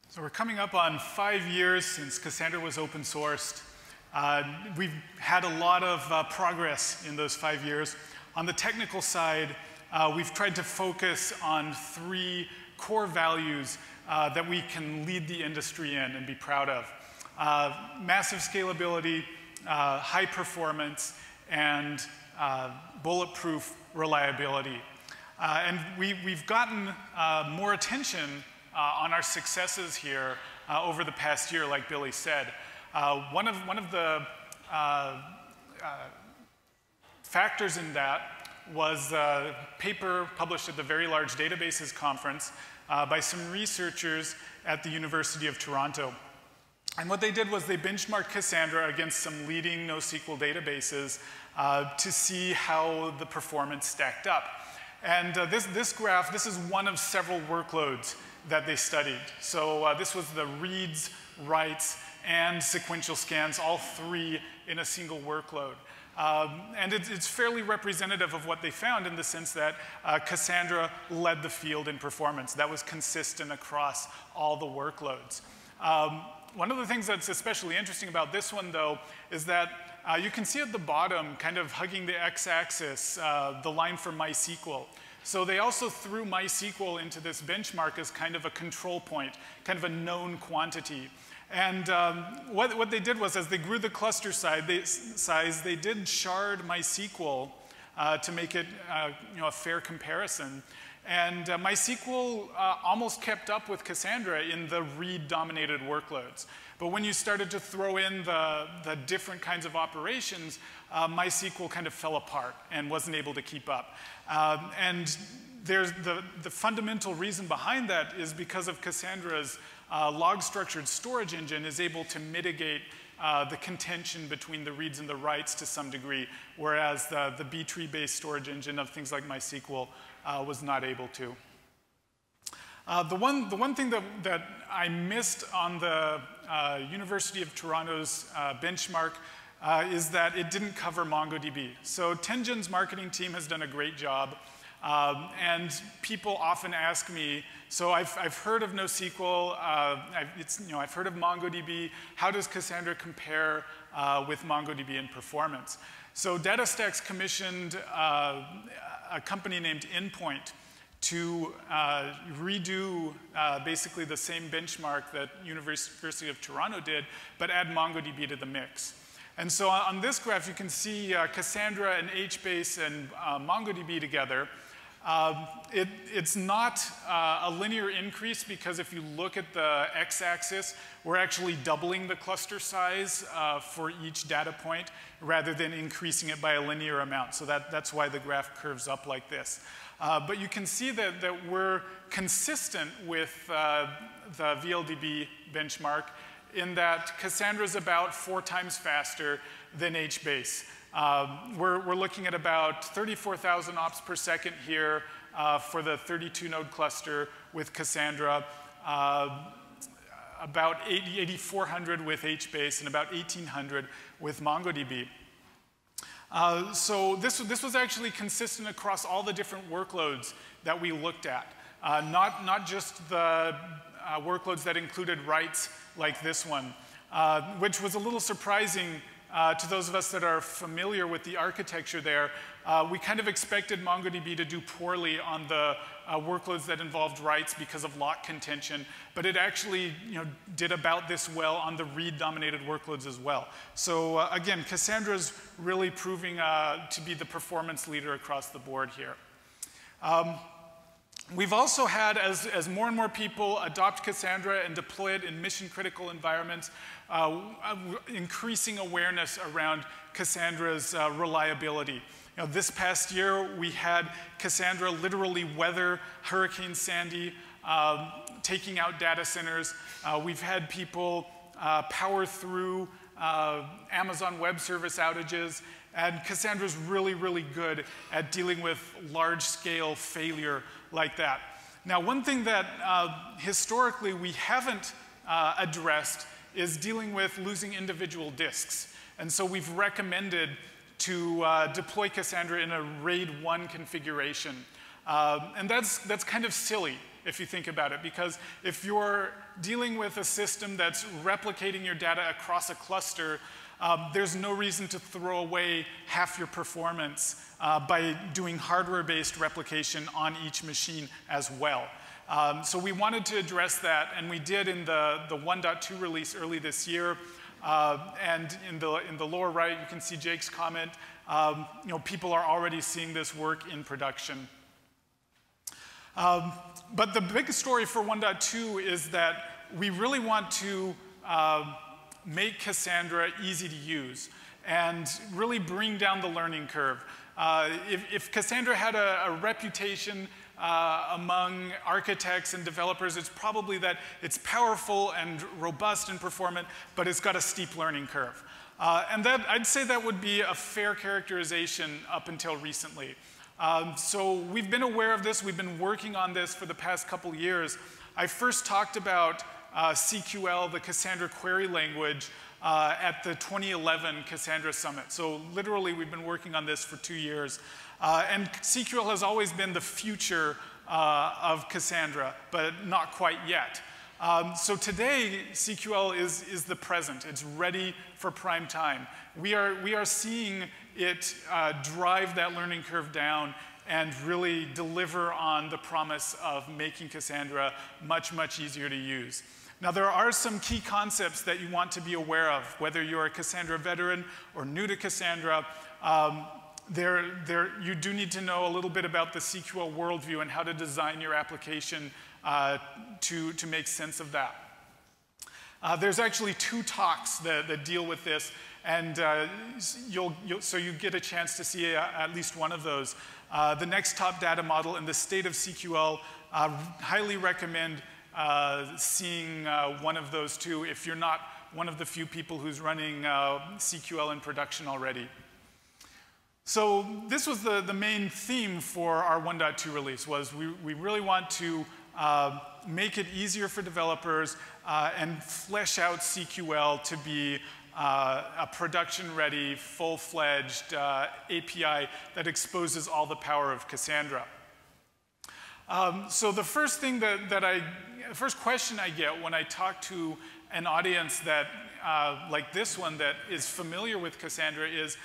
So we're coming up on 5 years since Cassandra was open sourced. We've had a lot of progress in those 5 years. On the technical side, we've tried to focus on 3 core values that we can lead the industry in and be proud of. Massive scalability, high performance, and bulletproof reliability. And we've gotten more attention on our successes here over the past year, like Billy said. One of the factors in that was a paper published at the Very Large Databases Conference by some researchers at the University of Toronto. And what they did was they benchmarked Cassandra against some leading NoSQL databases to see how the performance stacked up. And this graph, this is one of several workloads that they studied. So this was the reads, writes, and sequential scans, all 3 in a single workload. And it's fairly representative of what they found in the sense that Cassandra led the field in performance. That was consistent across all the workloads. One of the things that's especially interesting about this one, though, is that you can see at the bottom, kind of hugging the x-axis, the line for MySQL. So they also threw MySQL into this benchmark as kind of a control point, kind of a known quantity. And what they did was, as they grew the cluster size, they did shard MySQL to make it a fair comparison. And MySQL almost kept up with Cassandra in the read-dominated workloads. But when you started to throw in the different kinds of operations, MySQL kind of fell apart and wasn't able to keep up. And there's the fundamental reason behind that is because of Cassandra's log-structured storage engine is able to mitigate the contention between the reads and the writes to some degree, whereas the B-tree-based storage engine of things like MySQL was not able to. The one thing that I missed on the University of Toronto's benchmark is that it didn't cover MongoDB. So Tenjin's marketing team has done a great job. And people often ask me, so I've heard of NoSQL, I've heard of MongoDB. How does Cassandra compare with MongoDB in performance? So DataStax commissioned a company named Endpoint to redo basically the same benchmark that University of Toronto did, but add MongoDB to the mix. And so on this graph, you can see Cassandra and HBase and MongoDB together. It's not a linear increase because if you look at the x-axis, we're actually doubling the cluster size for each data point rather than increasing it by a linear amount. So that's why the graph curves up like this. But you can see that we're consistent with the VLDB benchmark in that Cassandra is about 4 times faster than HBase. We're looking at about 34,000 ops per second here for the 32-node cluster with Cassandra, about 8,400 with HBase, and about 1,800 with MongoDB. So this was actually consistent across all the different workloads that we looked at, not just the workloads that included writes like this one, which was a little surprising to those of us that are familiar with the architecture there. We kind of expected MongoDB to do poorly on the workloads that involved writes because of lock contention, but it actually did about this well on the read-dominated workloads as well. So again, Cassandra's really proving to be the performance leader across the board here. We've also had, as more and more people adopt Cassandra and deploy it in mission-critical environments, increasing awareness around Cassandra's reliability. This past year, we had Cassandra literally weather Hurricane Sandy, taking out data centers. We've had people power through Amazon Web Service outages, and Cassandra's really, really good at dealing with large-scale failure like that. Now, one thing that historically we haven't addressed is dealing with losing individual disks. And so we've recommended to deploy Cassandra in a RAID 1 configuration. And that's kind of silly if you think about it, because if you're dealing with a system that's replicating your data across a cluster, there's no reason to throw away half your performance by doing hardware-based replication on each machine as well. So we wanted to address that, and we did in the 1.2 release early this year. And in the lower right, you can see Jake's comment. People are already seeing this work in production. But the big story for 1.2 is that we really want to make Cassandra easy to use and really bring down the learning curve. If Cassandra had a reputation among architects and developers, it's probably that it's powerful and robust and performant, but it's got a steep learning curve. And I'd say that would be a fair characterization up until recently. So we've been aware of this. We've been working on this for the past couple years. I first talked about CQL, the Cassandra query language, at the 2011 Cassandra Summit. So literally, we've been working on this for 2 years. And CQL has always been the future of Cassandra, but not quite yet. So today, CQL is the present. It's ready for prime time. We are seeing it drive that learning curve down and really deliver on the promise of making Cassandra much, much easier to use. Now, there are some key concepts that you want to be aware of, whether you're a Cassandra veteran or new to Cassandra. You do need to know a little bit about the CQL worldview and how to design your application to make sense of that. There's actually 2 talks that deal with this, and so you get a chance to see at least one of those. The next top data model and the state of CQL, highly recommend seeing one of those 2 if you're not one of the few people who's running CQL in production already. So this was the main theme for our 1.2 release, was we really want to make it easier for developers and flesh out CQL to be a production-ready, full-fledged API that exposes all the power of Cassandra. So the first thing first question I get when I talk to an audience that like this one that is familiar with Cassandra is,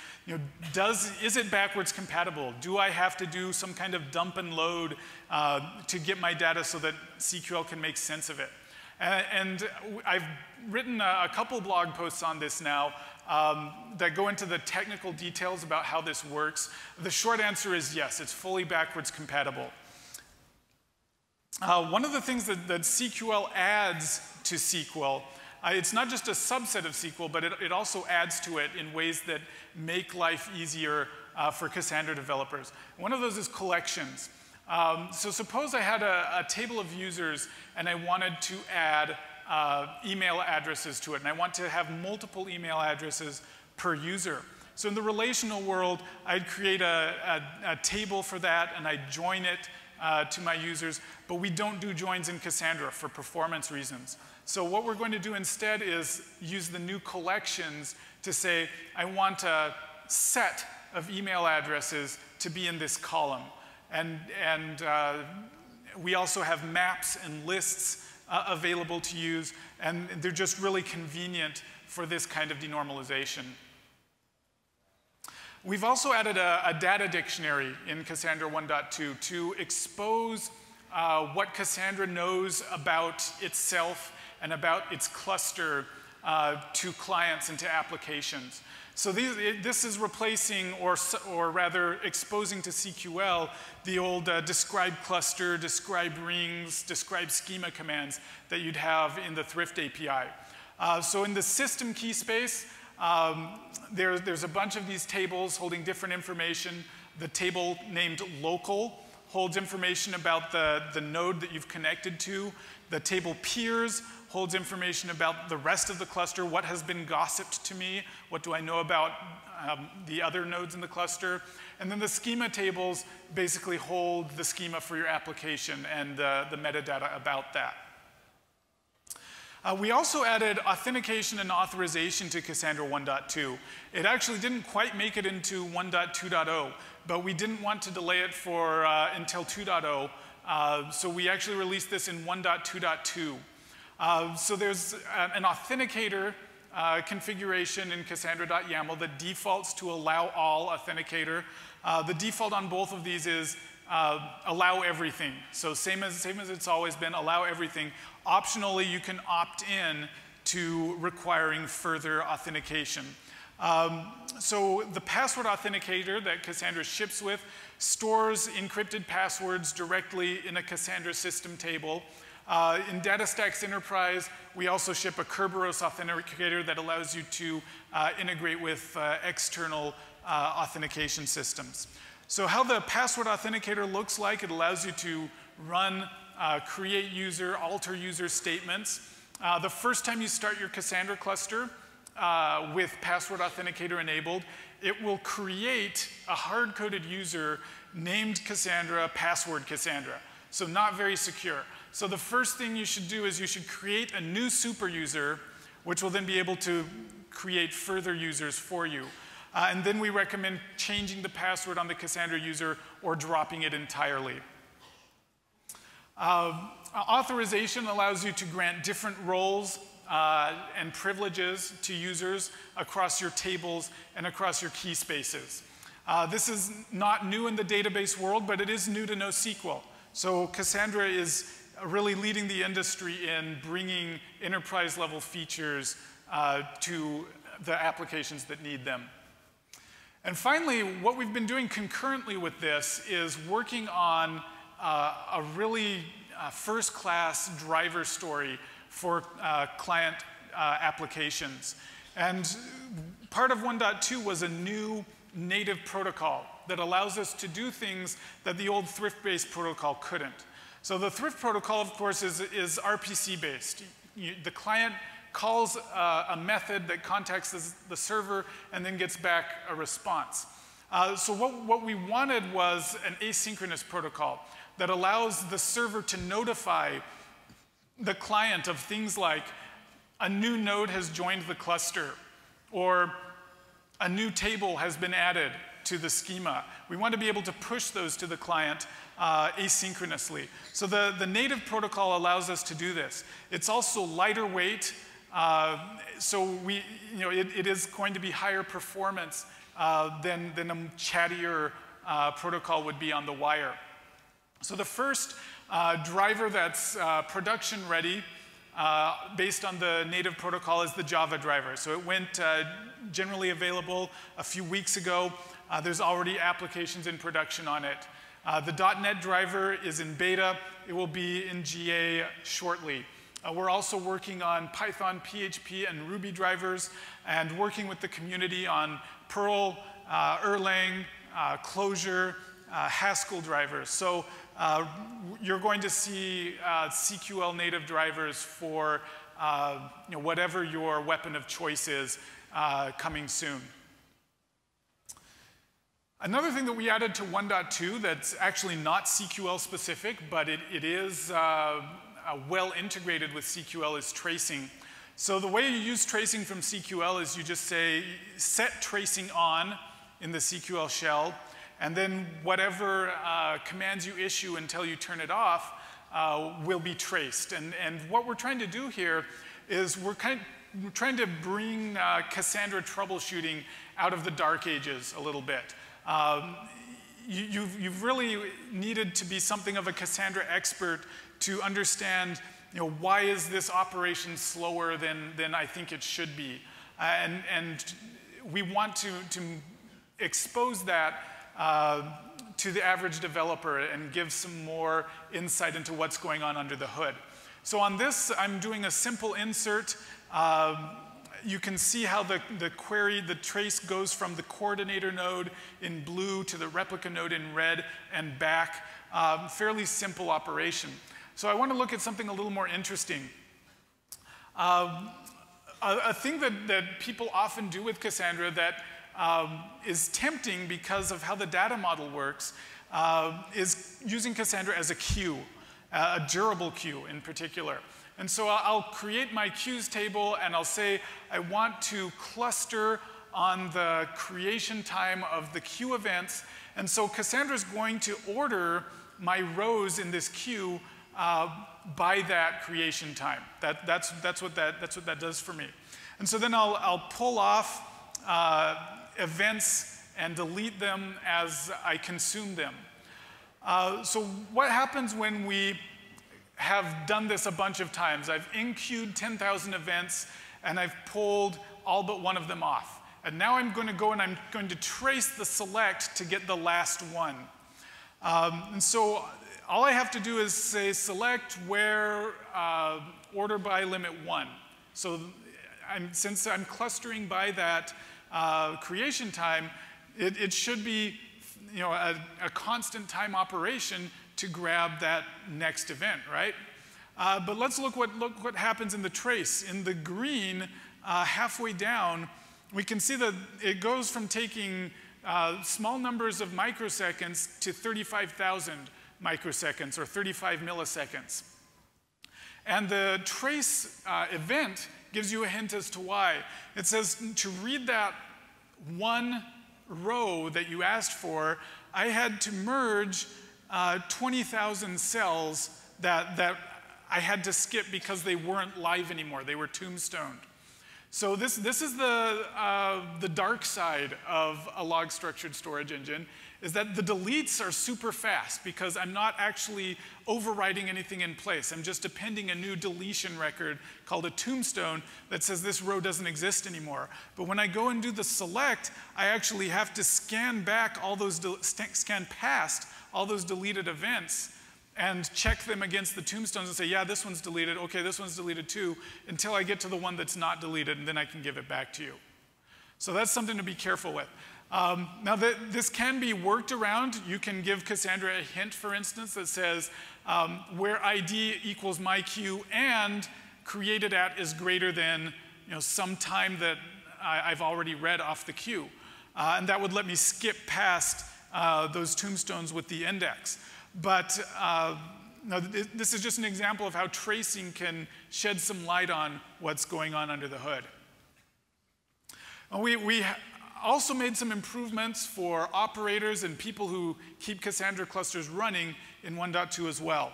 is it backwards compatible? Do I have to do some kind of dump and load to get my data so that CQL can make sense of it? And I've written a couple blog posts on this now that go into the technical details about how this works. The short answer is yes, it's fully backwards compatible. One of the things that CQL adds to SQL, it's not just a subset of SQL, but it also adds to it in ways that make life easier for Cassandra developers. One of those is collections. So suppose I had a table of users and I wanted to add email addresses to it, and I want to have multiple email addresses per user. So in the relational world, I'd create a table for that, and I'd join it to my users, but we don't do joins in Cassandra for performance reasons. So what we're going to do instead is use the new collections to say, I want a set of email addresses to be in this column. And we also have maps and lists available to use, and they're just really convenient for this kind of denormalization. We've also added a data dictionary in Cassandra 1.2 to expose what Cassandra knows about itself and about its cluster to clients and to applications. So this is replacing, or rather exposing to CQL, the old describe cluster, describe rings, describe schema commands that you'd have in the Thrift API. So in the system key space, there's a bunch of these tables holding different information. The table named local holds information about the node that you've connected to. The table peers holds information about the rest of the cluster, what has been gossiped to me, what do I know about the other nodes in the cluster. And then the schema tables basically hold the schema for your application and the metadata about that. We also added authentication and authorization to Cassandra 1.2. It actually didn't quite make it into 1.2.0, but we didn't want to delay it for until 2.0, so we actually released this in 1.2.2. So there's an authenticator configuration in Cassandra.yaml that defaults to allow all authenticator. The default on both of these is allow everything. So same as it's always been, allow everything. Optionally, you can opt in to requiring further authentication. So the password authenticator that Cassandra ships with stores encrypted passwords directly in a Cassandra system table. In DataStax Enterprise, we also ship a Kerberos authenticator that allows you to integrate with external authentication systems. So how the password authenticator looks like, it allows you to run, create user, alter user statements. The first time you start your Cassandra cluster with password authenticator enabled, it will create a hard-coded user named Cassandra, password Cassandra. So not very secure. So the first thing you should do is you should create a new super user, which will then be able to create further users for you. And then we recommend changing the password on the Cassandra user or dropping it entirely. Authorization allows you to grant different roles and privileges to users across your tables and across your key spaces. This is not new in the database world, but it is new to NoSQL. So Cassandra is really leading the industry in bringing enterprise-level features to the applications that need them. And finally, what we've been doing concurrently with this is working on a really first-class driver story for client applications. And part of 1.2 was a new native protocol that allows us to do things that the old thrift-based protocol couldn't. So the thrift protocol, of course, is RPC-based. The client calls a method that contacts the server and then gets back a response. So what we wanted was an asynchronous protocol that allows the server to notify the client of things like a new node has joined the cluster, or a new table has been added to the schema. We want to be able to push those to the client asynchronously. So the native protocol allows us to do this. It's also lighter weight, so it is going to be higher performance than a chattier protocol would be on the wire. So the first driver that's production ready based on the native protocol is the Java driver. So it went generally available a few weeks ago. There's already applications in production on it. The .NET driver is in beta. It will be in GA shortly. We're also working on Python, PHP, and Ruby drivers, and working with the community on Perl, Erlang, Clojure, Haskell drivers. So you're going to see CQL native drivers for whatever your weapon of choice is coming soon. Another thing that we added to 1.2 that's actually not CQL specific, but it is well integrated with CQL is tracing. So the way you use tracing from CQL is you just say set tracing on in the CQL shell, and then whatever commands you issue until you turn it off will be traced. And what we're trying to do here is we're trying to bring Cassandra troubleshooting out of the dark ages a little bit. You've really needed to be something of a Cassandra expert to understand, why is this operation slower than I think it should be? And we want to expose that to the average developer and give some more insight into what's going on under the hood. So on this, I'm doing a simple insert. You can see how the query, the trace goes from the coordinator node in blue to the replica node in red and back. Fairly simple operation. So I want to look at something a little more interesting. A thing that people often do with Cassandra that is tempting because of how the data model works is using Cassandra as a queue, a durable queue in particular. And so I'll create my queues table, and I'll say I want to cluster on the creation time of the queue events. And so Cassandra's going to order my rows in this queue by that creation time. That's what that does for me. And so then I'll pull off events and delete them as I consume them. So what happens when we have done this a bunch of times? I've in-queued 10,000 events, and I've pulled all but one of them off. And now I'm going to go and I'm going to trace the select to get the last one. And so all I have to do is say select where order by limit 1. So since I'm clustering by that creation time, it should be a constant time operation to grab that next event, right? But let's look what happens in the trace. In the green, halfway down, we can see that it goes from taking small numbers of microseconds to 35,000 microseconds, or 35 milliseconds. And the trace event gives you a hint as to why. It says to read that one row that you asked for, I had to merge 20,000 cells that I had to skip because they weren't live anymore. They were tombstoned. So this is the dark side of a log structured storage engine, is that the deletes are super fast because I'm not actually overwriting anything in place. I'm just appending a new deletion record called a tombstone that says this row doesn't exist anymore. But when I go and do the select, I actually have to scan back all those, scan past all those deleted events and check them against the tombstones and say, yeah, this one's deleted, okay, this one's deleted too, until I get to the one that's not deleted, and then I can give it back to you. So that's something to be careful with. Now, this can be worked around. You can give Cassandra a hint, for instance, that says where ID equals my queue and created at is greater than some time that I've already read off the queue. And that would let me skip past those tombstones with the index. But no, this is just an example of how tracing can shed some light on what's going on under the hood. We also made some improvements for operators and people who keep Cassandra clusters running in 1.2 as well.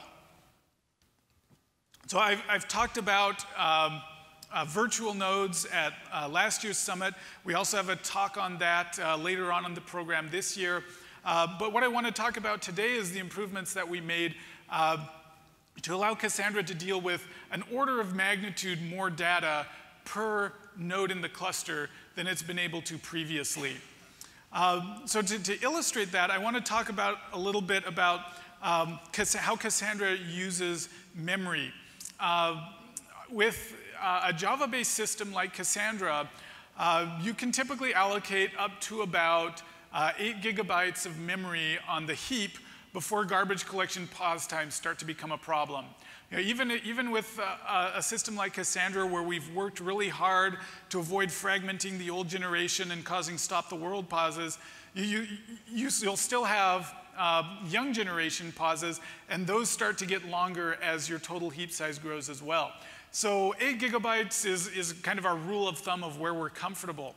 So I've talked about virtual nodes at last year's summit. We also have a talk on that later on in the program this year. But what I want to talk about today is the improvements that we made to allow Cassandra to deal with an order of magnitude more data per node in the cluster than it's been able to previously. So to illustrate that, I want to talk about a little bit about how Cassandra uses memory. With a Java-based system like Cassandra, you can typically allocate up to about 8 gigabytes of memory on the heap before garbage collection pause times start to become a problem. Even with a system like Cassandra, where we've worked really hard to avoid fragmenting the old generation and causing stop-the-world pauses, you'll still have young generation pauses, and those start to get longer as your total heap size grows as well. So 8 gigabytes is kind of our rule of thumb of where we're comfortable.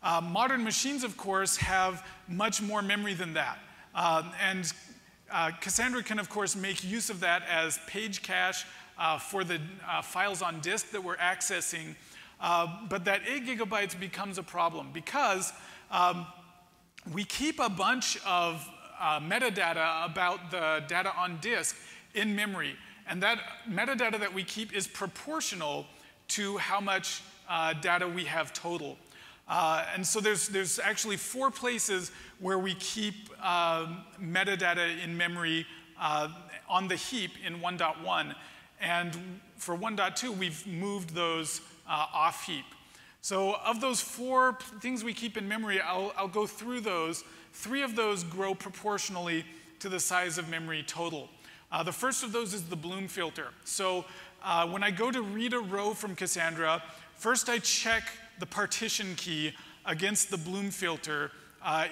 Modern machines, of course, have much more memory than that. Cassandra can, of course, make use of that as page cache for the files on disk that we're accessing. But that 8 gigabytes becomes a problem because we keep a bunch of metadata about the data on disk in memory. And that metadata that we keep is proportional to how much data we have total. And so there's actually 4 places where we keep metadata in memory on the heap in 1.1. And for 1.2, we've moved those off heap. So of those 4 things we keep in memory, I'll go through those. 3 of those grow proportionally to the size of memory total. The first of those is the Bloom filter. So when I go to read a row from Cassandra, first I check the partition key against the Bloom filter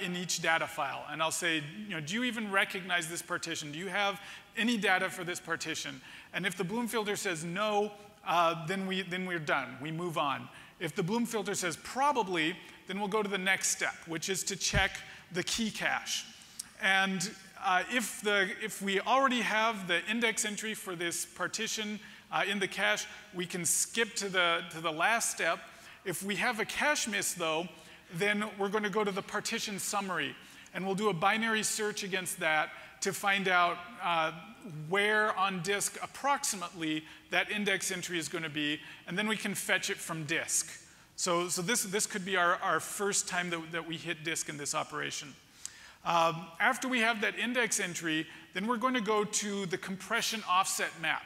in each data file. And I'll say, do you even recognize this partition? Do you have any data for this partition? And if the Bloom filter says no, then we're done. We move on. If the Bloom filter says probably, then we'll go to the next step, which is to check the key cache. And if we already have the index entry for this partition in the cache, we can skip to the last step. If we have a cache miss, though, then we're going to go to the partition summary. And we'll do a binary search against that to find out where on disk approximately that index entry is going to be. And then we can fetch it from disk. So this could be our first time that we hit disk in this operation. After we have that index entry, then we're going to go to the compression offset map.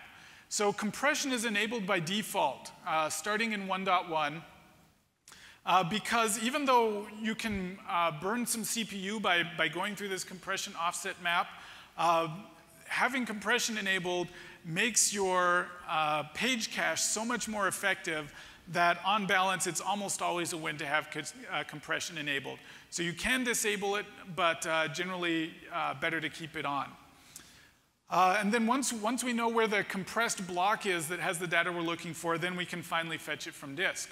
So compression is enabled by default, starting in 1.1. Because even though you can burn some CPU by going through this compression offset map, having compression enabled makes your page cache so much more effective that on balance, it's almost always a win to have compression enabled. So you can disable it, but generally better to keep it on. And then once we know where the compressed block is that has the data we're looking for, then we can finally fetch it from disk.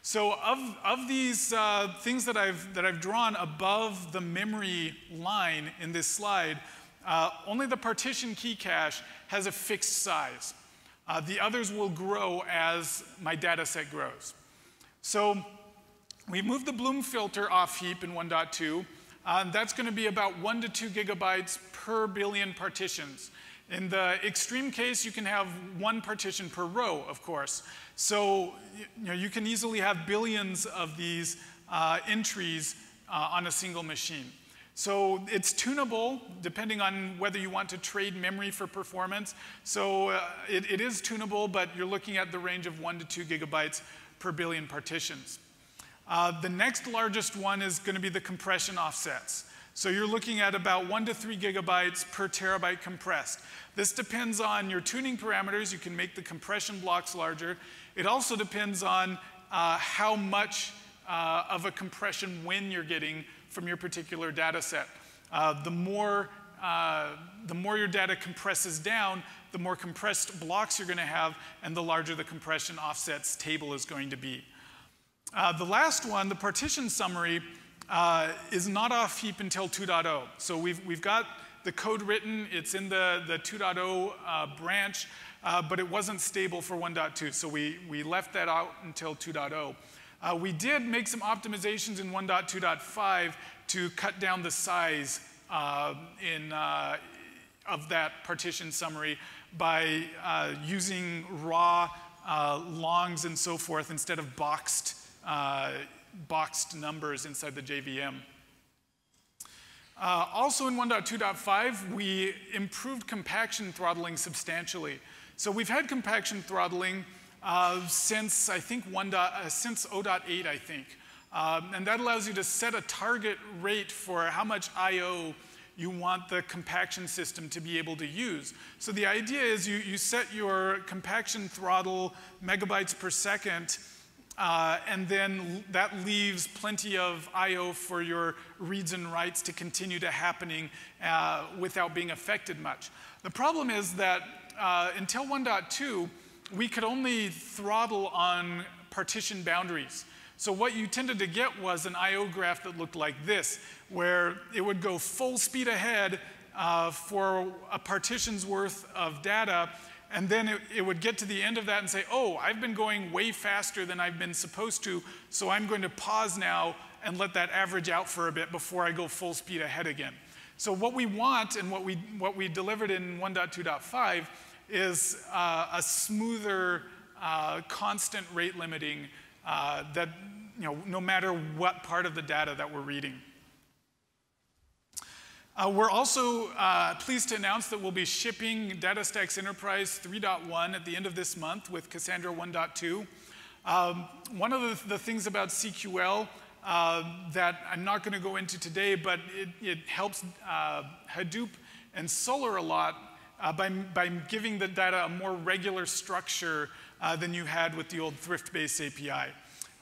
So of these things that I've drawn above the memory line in this slide, only the partition key cache has a fixed size. The others will grow as my data set grows. So we moved the Bloom filter off heap in 1.2. That's going to be about 1 to 2 gigabytes per billion partitions. In the extreme case, you can have 1 partition per row, of course. So you can easily have billions of these entries on a single machine. So it's tunable depending on whether you want to trade memory for performance. So it is tunable, but you're looking at the range of 1 to 2 gigabytes per billion partitions. The next largest one is going to be the compression offsets. So you're looking at about 1 to 3 gigabytes per terabyte compressed. This depends on your tuning parameters. You can make the compression blocks larger. It also depends on how much of a compression win you're getting from your particular data set. The more your data compresses down, the more compressed blocks you're going to have, and the larger the compression offsets table is going to be. The last one, the partition summary, is not off heap until 2.0. So we've got the code written. It's in the 2.0 branch, but it wasn't stable for 1.2. So we left that out until 2.0. We did make some optimizations in 1.2.5 to cut down the size of that partition summary by using raw longs and so forth instead of boxed numbers inside the JVM. Also in 1.2.5, we improved compaction throttling substantially. So we've had compaction throttling since I think since 0.8, I think. And that allows you to set a target rate for how much I/O you want the compaction system to be able to use. So the idea is you set your compaction throttle megabytes per second, and then that leaves plenty of I/O for your reads and writes to continue to happening without being affected much. The problem is that until 1.2, we could only throttle on partition boundaries. So what you tended to get was an I/O graph that looked like this, where it would go full speed ahead for a partition's worth of data, and then it would get to the end of that and say, oh, I've been going way faster than I've been supposed to, so I'm going to pause now and let that average out for a bit before I go full speed ahead again. So what we want and what we delivered in 1.2.5 is a smoother, constant rate limiting that, no matter what part of the data that we're reading. We're also pleased to announce that we'll be shipping DataStax Enterprise 3.1 at the end of this month with Cassandra 1.2. One of the things about CQL that I'm not going to go into today, but it helps Hadoop and Solr a lot by giving the data a more regular structure than you had with the old thrift-based API.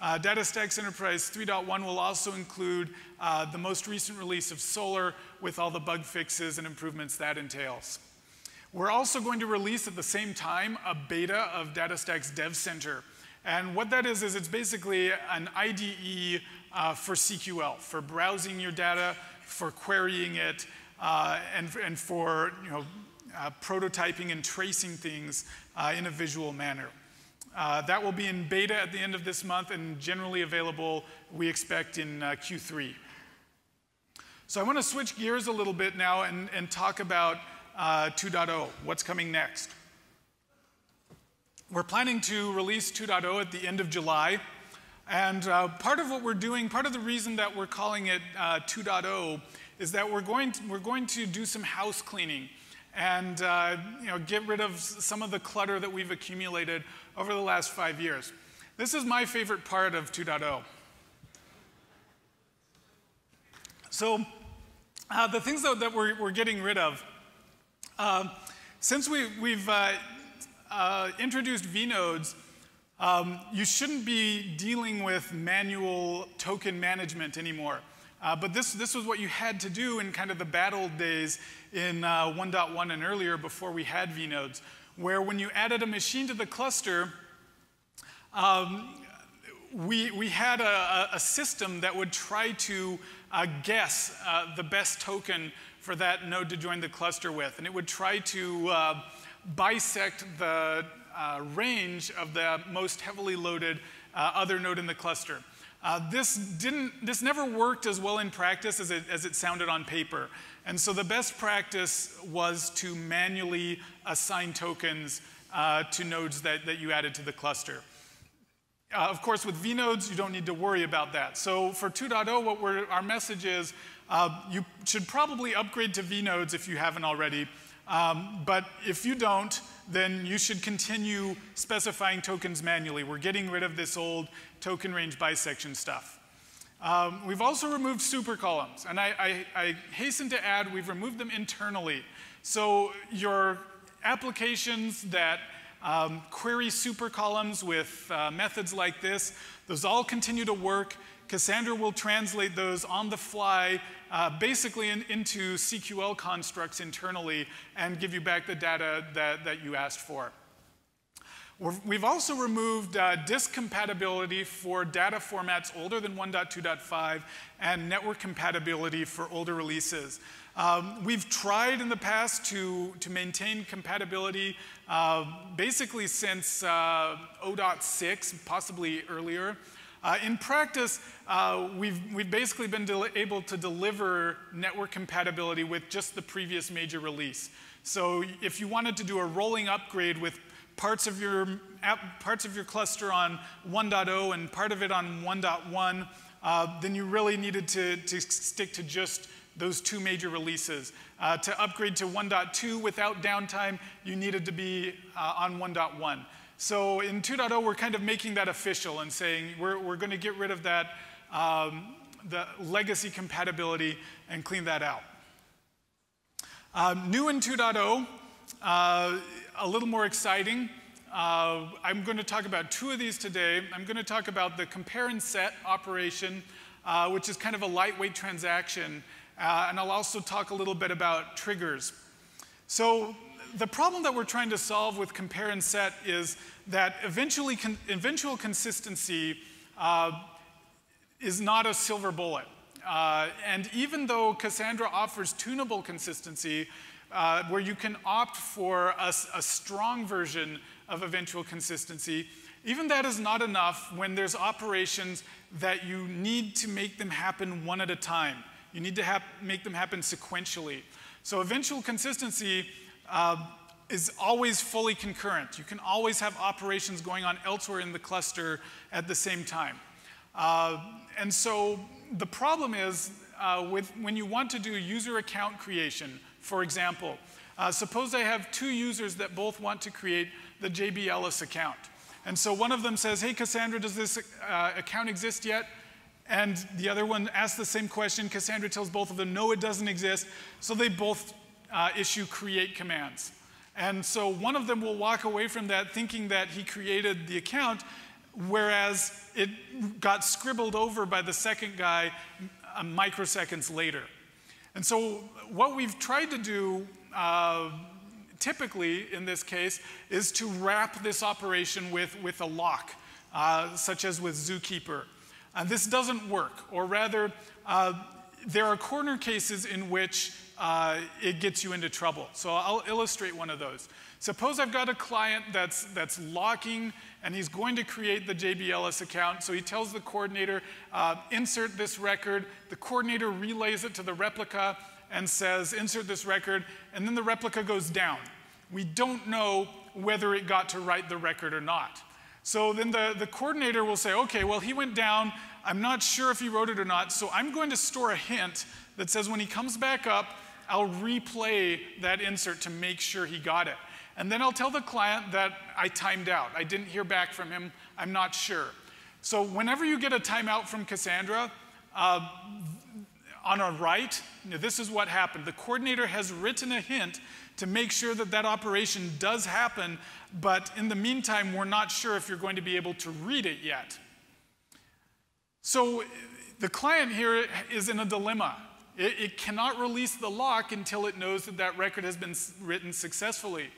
DataStax Enterprise 3.1 will also include the most recent release of Solr with all the bug fixes and improvements that entails. We're also going to release at the same time a beta of DataStax Dev Center. And what that is it's basically an IDE for CQL, for browsing your data, for querying it, and for prototyping and tracing things in a visual manner. That will be in beta at the end of this month and generally available, we expect, in Q3. So I want to switch gears a little bit now and talk about 2.0, what's coming next. We're planning to release 2.0 at the end of July. And part of what we're doing, part of the reason that we're calling it 2.0 is that we're going to do some house cleaning and get rid of some of the clutter that we've accumulated over the last 5 years. This is my favorite part of 2.0. So the things that we're getting rid of, since we've introduced vnodes, you shouldn't be dealing with manual token management anymore. But this was what you had to do in kind of the bad old days in 1.1 and earlier before we had vnodes, where when you added a machine to the cluster, we had a system that would try to guess the best token for that node to join the cluster with. And it would try to bisect the range of the most heavily loaded other node in the cluster. This never worked as well in practice as it sounded on paper. And so the best practice was to manually assign tokens to nodes that you added to the cluster. Of course, with vnodes, you don't need to worry about that. So for 2.0, our message is you should probably upgrade to vnodes if you haven't already. But if you don't, then you should continue specifying tokens manually. We're getting rid of this old token range bisection stuff. We've also removed supercolumns. And I hasten to add, we've removed them internally. So your applications that query supercolumns with methods like this, those all continue to work. Cassandra will translate those on the fly, basically into CQL constructs internally and give you back the data that you asked for. We've also removed disk compatibility for data formats older than 1.2.5 and network compatibility for older releases. We've tried in the past to maintain compatibility basically since 0.6, possibly earlier. In practice, we've basically been able to deliver network compatibility with just the previous major release. So if you wanted to do a rolling upgrade with parts of your cluster on 1.0 and part of it on 1.1, then you really needed to stick to just those two major releases. To upgrade to 1.2 without downtime, you needed to be on 1.1. So in 2.0, we're kind of making that official and saying we're going to get rid of that, the legacy compatibility, and clean that out. New in 2.0, a little more exciting. I'm going to talk about two of these today. I'm going to talk about the compare and set operation, which is kind of a lightweight transaction. And I'll also talk a little bit about triggers. So the problem that we're trying to solve with compare and set is that eventual consistency is not a silver bullet. And even though Cassandra offers tunable consistency, where you can opt for a strong version of eventual consistency, even that is not enough when there's operations that you need to make them happen one at a time. You need to make them happen sequentially. So eventual consistency is always fully concurrent. You can always have operations going on elsewhere in the cluster at the same time. And so the problem is when you want to do user account creation, for example, suppose I have two users that both want to create the JB Ellis account. And so one of them says, hey, Cassandra, does this account exist yet? And the other one asks the same question. Cassandra tells both of them, no, it doesn't exist. So they both issue create commands. And so one of them will walk away from that thinking that he created the account, whereas it got scribbled over by the second guy microseconds later. And so what we've tried to do typically, in this case, is to wrap this operation with a lock, such as with Zookeeper. This doesn't work, or rather, there are corner cases in which it gets you into trouble. So I'll illustrate one of those. Suppose I've got a client that's locking, and he's going to create the JB Ellis account. So he tells the coordinator, insert this record. The coordinator relays it to the replica and says, insert this record, and then the replica goes down. We don't know whether it got to write the record or not. So then the coordinator will say, okay, well, he went down. I'm not sure if he wrote it or not, so I'm going to store a hint that says when he comes back up, I'll replay that insert to make sure he got it. And then I'll tell the client that I timed out. I didn't hear back from him. I'm not sure. So whenever you get a timeout from Cassandra, on a write, this is what happened. The coordinator has written a hint to make sure that that operation does happen, but in the meantime, we're not sure if you're going to be able to read it yet. So the client here is in a dilemma. It cannot release the lock until it knows that that record has been written successfully.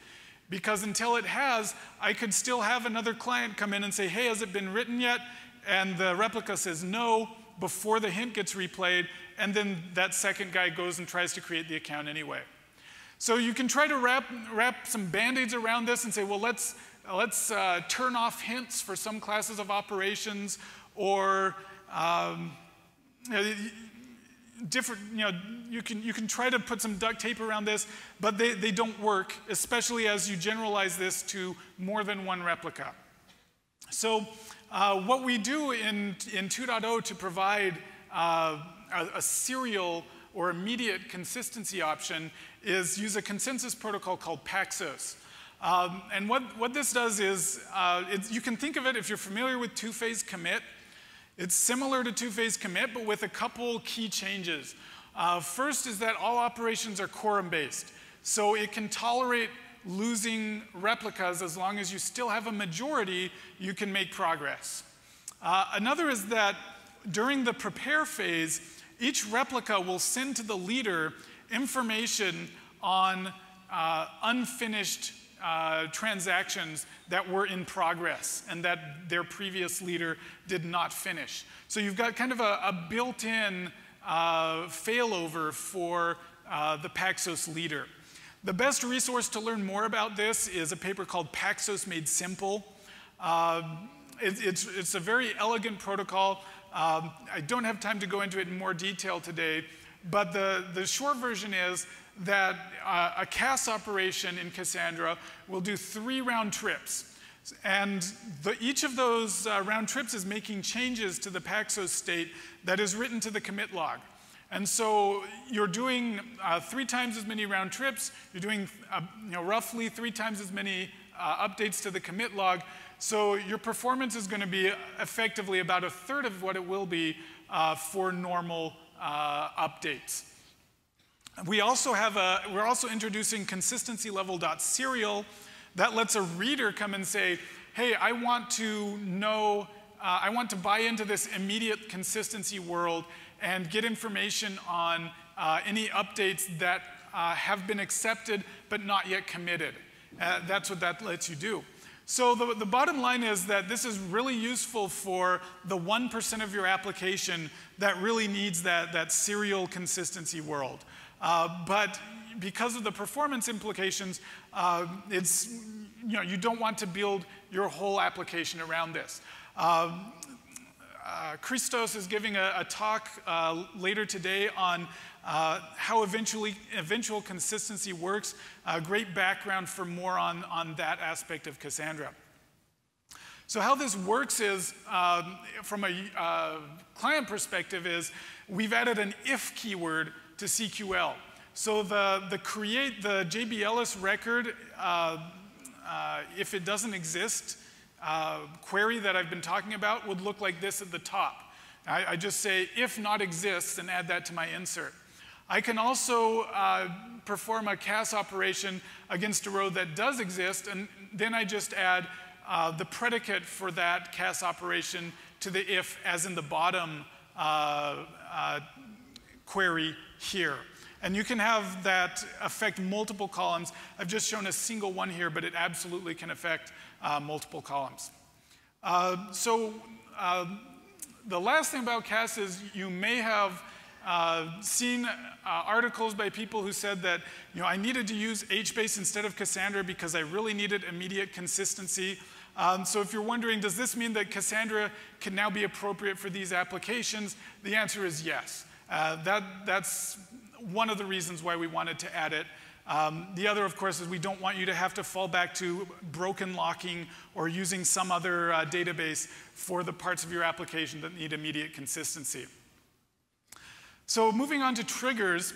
Because until it has, I could still have another client come in and say, hey, has it been written yet? And the replica says no before the hint gets replayed, and then that second guy goes and tries to create the account anyway. So you can try to wrap some band-aids around this and say, well, let's turn off hints for some classes of operations, or you can try to put some duct tape around this, but they don't work, especially as you generalize this to more than one replica. So what we do in 2.0 to provide a serial or immediate consistency option is use a consensus protocol called Paxos. And what this does is, you can think of it, if you're familiar with two-phase commit, it's similar to two-phase commit, but with a couple key changes. First is that all operations are quorum-based. So it can tolerate losing replicas as long as you still have a majority, you can make progress. Another is that during the prepare phase, each replica will send to the leader information on unfinished transactions that were in progress and that their previous leader did not finish. So you've got kind of a built-in failover for the Paxos leader. The best resource to learn more about this is a paper called Paxos Made Simple. It's a very elegant protocol. I don't have time to go into it in more detail today, but the short version is that a CAS operation in Cassandra will do 3 round trips. And each of those round trips is making changes to the Paxos state that is written to the commit log. And so you're doing 3 times as many round trips. You're doing roughly 3 times as many updates to the commit log. So your performance is going to be effectively about 1/3 of what it will be for normal updates. We're also introducing consistency level.serial that lets a reader come and say, hey, I want to know, I want to buy into this immediate consistency world and get information on any updates that have been accepted but not yet committed. That's what that lets you do. So the bottom line is that this is really useful for the 1% of your application that really needs that serial consistency world. But because of the performance implications, you don't want to build your whole application around this. Christos is giving a talk later today on how eventual consistency works. Great background for more on that aspect of Cassandra. So how this works is, from a client perspective, is we've added an if keyword to CQL. So the create the JB Ellis record, if it doesn't exist, query that I've been talking about would look like this at the top. I just say if not exists and add that to my insert. I can also perform a CAS operation against a row that does exist, and then I just add the predicate for that CAS operation to the if, as in the bottom query here. And you can have that affect multiple columns. I've just shown a single one here, but it absolutely can affect multiple columns. The last thing about Cass is you may have seen articles by people who said that I needed to use HBase instead of Cassandra because I really needed immediate consistency. So if you're wondering, does this mean that Cassandra can now be appropriate for these applications? The answer is yes. That's one of the reasons why we wanted to add it. The other, of course, is we don't want you to have to fall back to broken locking or using some other database for the parts of your application that need immediate consistency. So moving on to triggers,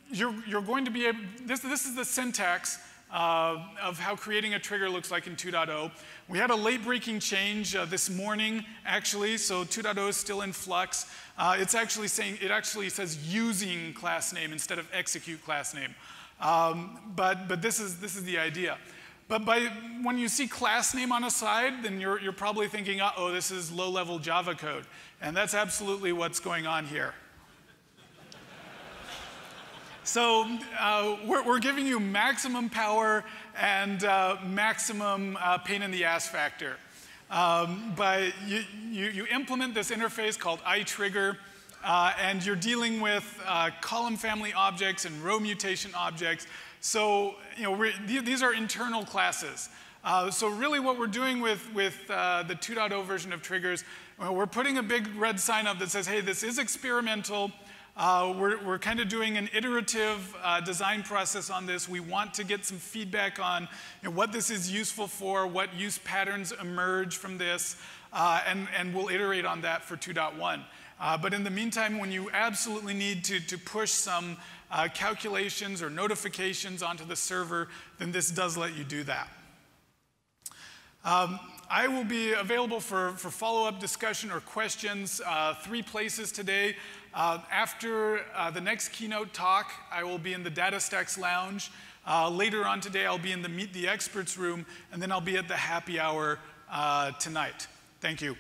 you're going to be able, this is the syntax of how creating a trigger looks like in 2.0. We had a late-breaking change this morning, actually, so 2.0 is still in flux. It's actually saying, it actually says using class name instead of execute class name. But this is the idea. But when you see class name on a side, then you're probably thinking, uh-oh, this is low-level Java code. And that's absolutely what's going on here. So we're giving you maximum power and maximum pain in the ass factor. But you implement this interface called iTrigger, and you're dealing with column family objects and row mutation objects. So these are internal classes. So really what we're doing with the 2.0 version of triggers, we're putting a big red sign up that says, hey, this is experimental. We're kind of doing an iterative design process on this. We want to get some feedback on what this is useful for, what use patterns emerge from this, and we'll iterate on that for 2.1. But in the meantime, when you absolutely need to push some calculations or notifications onto the server, then this does let you do that. I will be available for follow-up discussion or questions 3 places today. After the next keynote talk, I will be in the DataStax Lounge. Later on today, I'll be in the Meet the Experts room, and then I'll be at the happy hour tonight. Thank you.